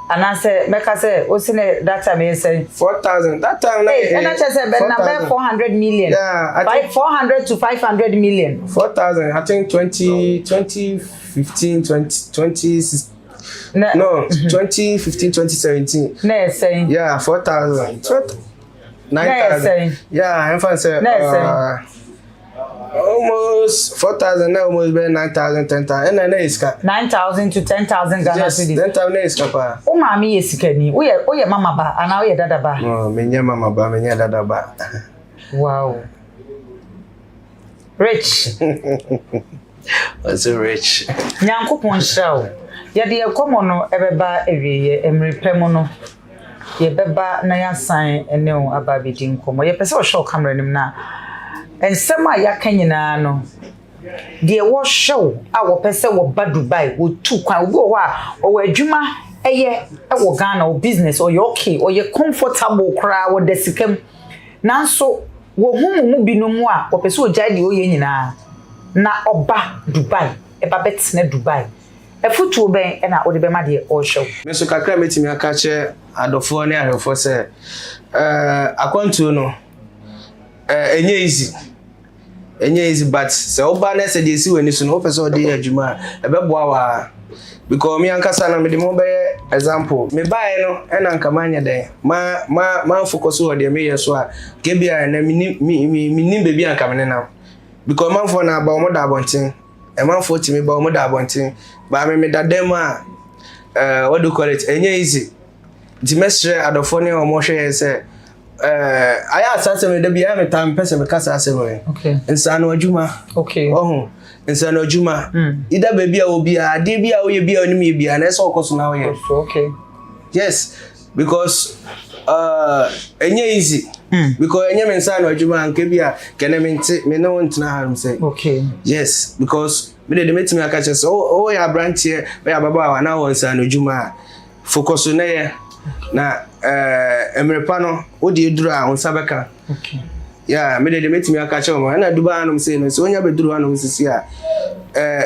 and I say meka say o say that time me say 4000 that time na and I say be number 400 million yeah by 400 to 500 million 4000 I think 2015 2016 no 2015 2017 na say yeah 4000 9000 yeah I'm fan say almost 4000 now almost be 9000 10,000 and na iska 9000 to 10,000 Ghana cedis 10,000 na iska pa o ma mi yesika ni o ye mama ba ana o ye dada ba no me nya mama ba me nya dada ba wow rich was rich nyankopon shaw ye de ekomo no ebeba ewiye emrepem no ye beba na ya san ene o ababedi nkomo ye pese o show camera nim na ensema ya kanyina no de wo show a wo pese wo ba Dubai wo tu kwan obi wo a o adwuma eye wo Ghana o business o ye okay o ye comfortable kra wo desikam nanso wo hu mu binom a opese ogya de oye nyina na oba Dubai eba betena Dubai efutu ben na odi be ma de o hwew me so kakra metimi aka che adofo ne ahwefo se akwantu no enye easy but se oba na se de si wani so no opese odi adwuma ebeboa wa because me ankasa na me de mo be example me buy no na nkamanya den ma focus o de me yeso a ke bia na mi bebi ankamene na because man for na ba o mo da abonten e man for ti me ba o mo da abonten ba me da dem a what do you call it enye easy di mestre adofo ne o mo hwe se aya asase me da bia me tam pese me kasa aseme okay nsa na adwuma okay nsa na adwuma ida baby a obi a de bia o ye bia oni me bia na so okoso na o ye okay yes because enye easy because enye me nsa na adwuma nke bia kene me nti me no ntina harum say okay yes because me de metimi aka che so o ya branch here we ya baba wa na won nsa na adwuma focus na ye na emrepa no o de duru a won sabeka okay yeah me de metimi aka che mo na duba anum say no so onya beduru anum sisi a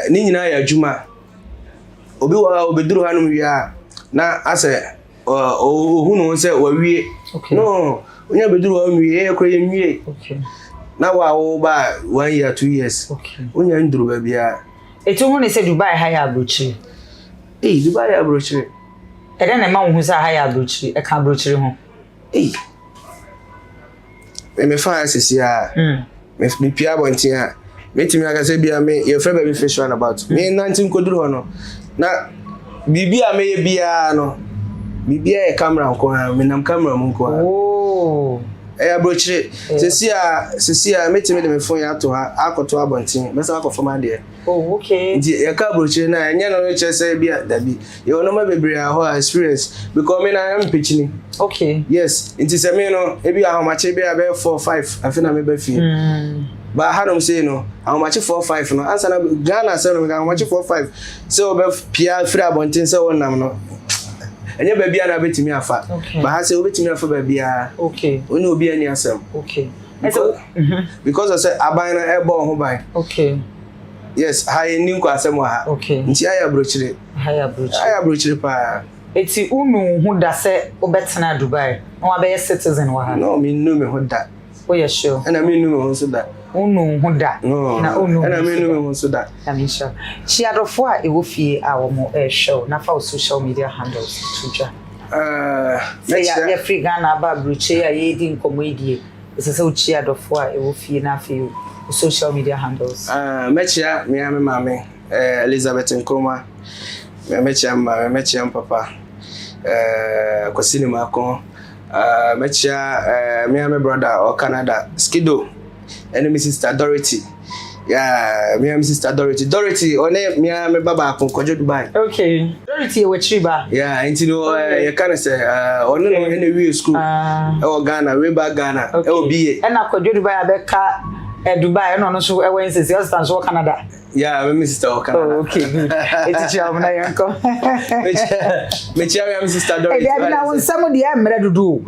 ni nyina ya adwuma obi wa obeduru anum wi a na ase hunu se wa wie no onya beduru wa wie e kro ye wie okay na wa wo ba 1 year 2 years okay onya nduru ba bia etu hunu se Dubai haya abrochi Dubai abrochi ede na ma hu sa haya abrochi e ka abrochi ho me fa asisi a me pia bontin a metimi aka se bia me ye fra ba me fish one about me 19 koduru ho no na bibia me ye bia no bibia e camera nko ha me nam camera mu nko ha abrochi sesi a metimi de me phone ya to ha akoto abontin me sa akofo ma de okay ndi ya ka abrochi na enye no no chese bia dabi ye ono ma bebre a ho experience because me na am pitchini okay yes nti se me no e bia how much e bia be 4 5 afina me be fi ba hanom say no how much 4 5 no answer na Ghana say no how much 4 5 so be pia free abontin say wonam no enye ba bia na betimi afa ba ha say obetimi afa ba bia okay oni obi ani asem okay because I say aban na ebo ho ban okay yes high ni nko asem ha okay nti aya brochire pa eti unu hu da se obetena Dubai no abeye citizen wa ha no me no me hu da o ye sure na me no me hu so da unu hu da na unu na me no me hu so da na me sure chi adofo a ewo fie a wo mo show na fa social media handles tuja ya free Ghana ba broche a ye di nkomo edie ese uchi adofo a ewo fie na fe social media handles mechia me mame Elizabeth Nkrumah mechia papa ko cinema ko mechia me brother or Canada Skido and my sister Dorothy me sister Dorothy one me baba ko kojo Dubai okay Dorothy we chiba nti no you can say ono no we school Ghana we ba Ghana obi e na kojo Dubai abeka Dubai no so e wen sisi husband so Canada my sister Canada okay good eti chia na yanko me sister Dorothy e na won sam de emre dudu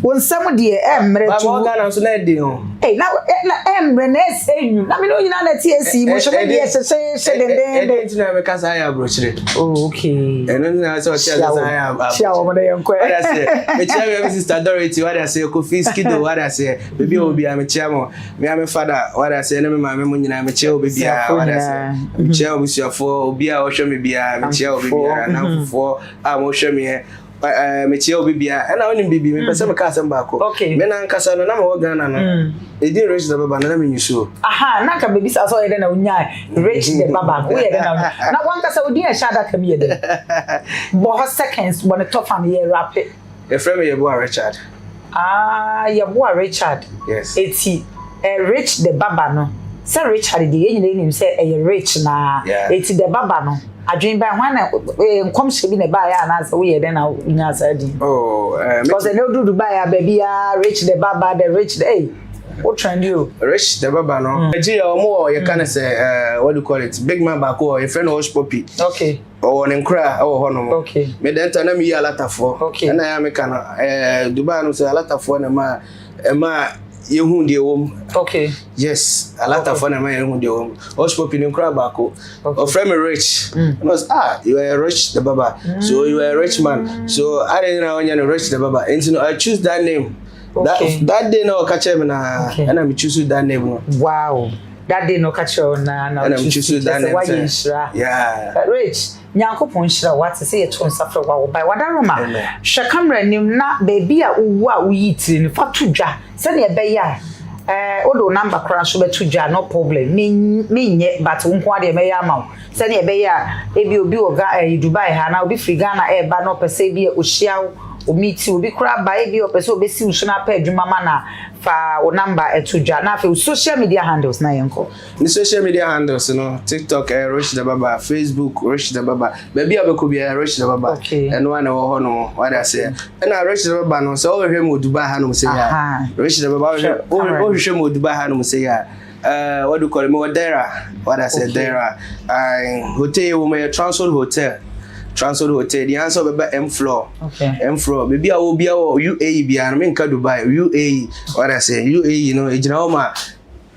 won sam de emre tu ba Ghana so na de ho na emre na esenyu na me no nyina na tie si mo so me de se de nti na me kasa ya brochire okay eno na so chia ya chia wo na yanko me my sister Dorothy what I say ko Skido what I say baby obi am chia mo me father what I say na me mama mo nyina me chia obi bia chia obusuafo obi a ohwe me bia me chia obi bia na fofo a mo hwe me me chia obi bia na onim bibi me pese me ka asem ba ko me na nkasa no na me wo Ghana no e din rich the baba na me nyuso aha na ka baby sa so yede na unya rich the baba wo yede na wan kasa odin e shada kam yede bo seconds bo ne top am ye rap e frame ye bo Richard ye bo Richard yes eti rich the baba no say Richard the yin nim say rich na eti the baba no adwen ba hwan na nkom hye bi na ba ya na say we yede na unya sa din because they no do Dubai ya baby ya rich the baba the rich the what trend you rich the baba no Nigeria omo you can say what do you call it big man back or your friend Hush Poppy okay or on nkra ho no okay me den ta na me ya latafo okay na ya me kana Dubai no say latafo na ma yehu de wom. Okay. Yes, a lot of fun am yehu de wom. Oshpo pinin kra bako. Or friend me rich. Was you are a rich the baba. So you are a rich man. So I didn't know when you rich the baba. And so I choose that name. That day no catch me na and I choose that name. Wow. That day no catch on na and I choose that name. Yeah. Rich. Nyankopon hira what say to nsafre wa by wadaroma hwe camera nim na baby a wo a wo yitiri ni fa tudwa se ne be ya odo number kra so be tudwa no problem me nye but nko ade me ya ma se ne be ya ebi obi oga Dubai ha na obi free Ghana e ba no pese bi o hia o meet obi kra ba ebi o pese obi si uso na pa adwuma ma na fa o number etudwa na fa social media handles na yenko ni social media handles no TikTok Rich the Baba, Facebook Rich the Baba, baby abeku bi Rich the Baba and one ho no what I say and Rich the Baba no so we hwe Dubai ha no say ya Rich the Baba o hwe Dubai ha no say ya what do you call me Dera what I say Dera hotel wo me Transworld Hotel the answer be M floor maybe I will be UAE be an men ka Dubai UAE what I say UAE you know ejina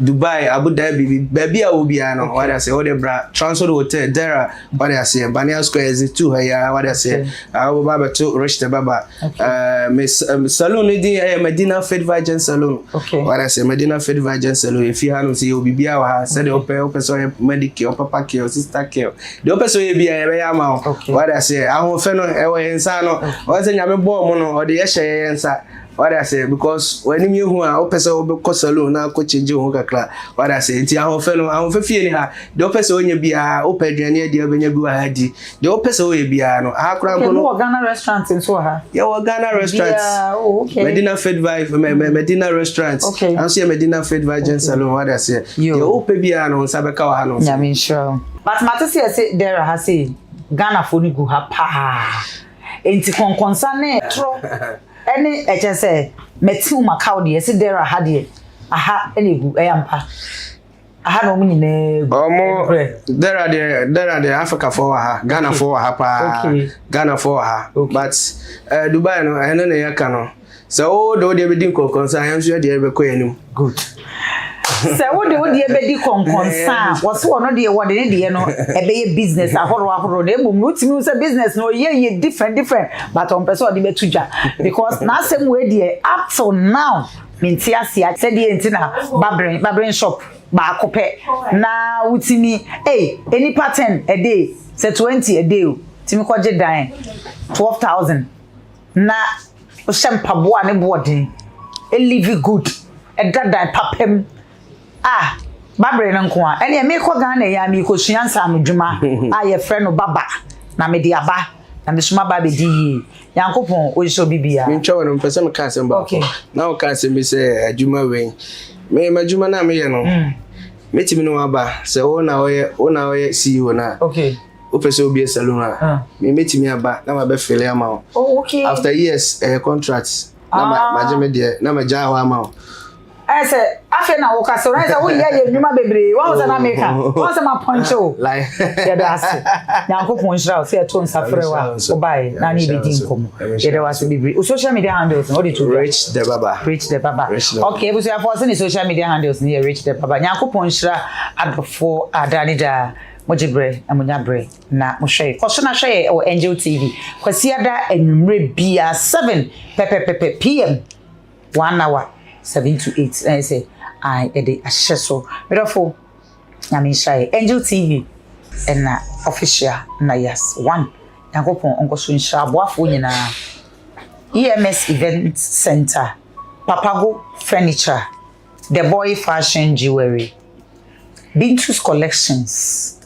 Dubai Abu Dhabi baby I will be an what I say all the bra Transworld Hotel there what I say Bania Square is 2 here what I say I will baba to Rich the Baba Miss salon the Medina Fed Virgin Salon what I say Medina Fed Virgin Salon if you have see you be our said open so medical papa care sister care the open so you be a ma what I say I won fe no e we nsa no what say nyame bo mo no or the ye nsa what I say because when you who are opesa obe salon na ko change ho kakra what I say nti ahon fe no ahon fe fie ni ha de opesa onye bia opadwane de obenya bi wa ha di de opesa oye bia no akra ko no Ghana restaurant in so ha yeah Ghana restaurant Medina Fed Vibe Medina restaurant and see Medina Fed Virgin Salon what I say de ope bia no sabeka wa ha no nyame sure but matisi say there ha say Ghana fo ni gu ha pa enti konkonsa ne tro any HSA metu makau de ese there ha de aha enegu eyampa aha no mu nyine there are the Africa for ha Ghana for ha pa Ghana for ha but Dubai no eno na yaka no so do de be din konkonsa yanso de be ko yanim good se wo de be di konkonsa wo so no de wo de ne no e be business ahoro na emu utimi say business no ye different but on person de be tuja because na sem we de up till now minti asia said de entina barbering shop ba akope na utimi any pattern a day say 20 a day timi ko je dan 12,000 na o shampabo ne boarding e live good e dada papem babre na nko a ene me ko Ghana ya me ko suansa amdwuma ye frɛ no baba na me de aba na me suma ba be di yankopon o so bibia me ntwa no pese me ka asem ba na o ka asem be se adwuma we me madwuma na me ye no metimi no aba se o na oye CEO na o pese obi salon a me metimi aba na ma be fele ama after years contracts na ma je me de na ma ja wa ama ese afi na wo ka so na wo ye nyuma bebre wo za na meka wo za ma poncho like ya da ase yankopon hira se to nsafre wa o bai na ni be din komo ya da wase bebre o social media handles no the to Rich the Baba okay bu so ya for say social media handles ni Rich the Baba yankopon hira adofo adanida mojibre amunyabre na mohwe ko so na hwe o Angel TV kwasi ada enumre bia 7 pm 1 hour 7 to 8 I say I ede ahyeso therefore nyame shai Angel TV and official Nayas 1 yakopon onko so nhira aboafo nyina EMS Event Center Papago Furniture The Boy Fashion Jewelry Bintus Collections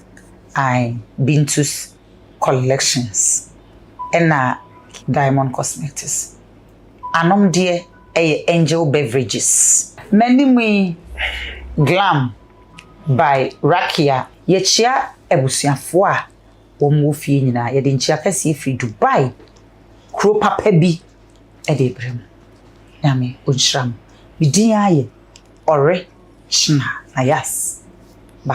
Bintus Collections and Diamond Cosmetics anom dear Angel Beverages. Many Glam by Rakia. Yechia ebusiafo a wo mo fie nyina ye de nchia kase fi Dubai. Kro papa bi e de brem. Nyame onhram. Bidin aye ore china Nayas.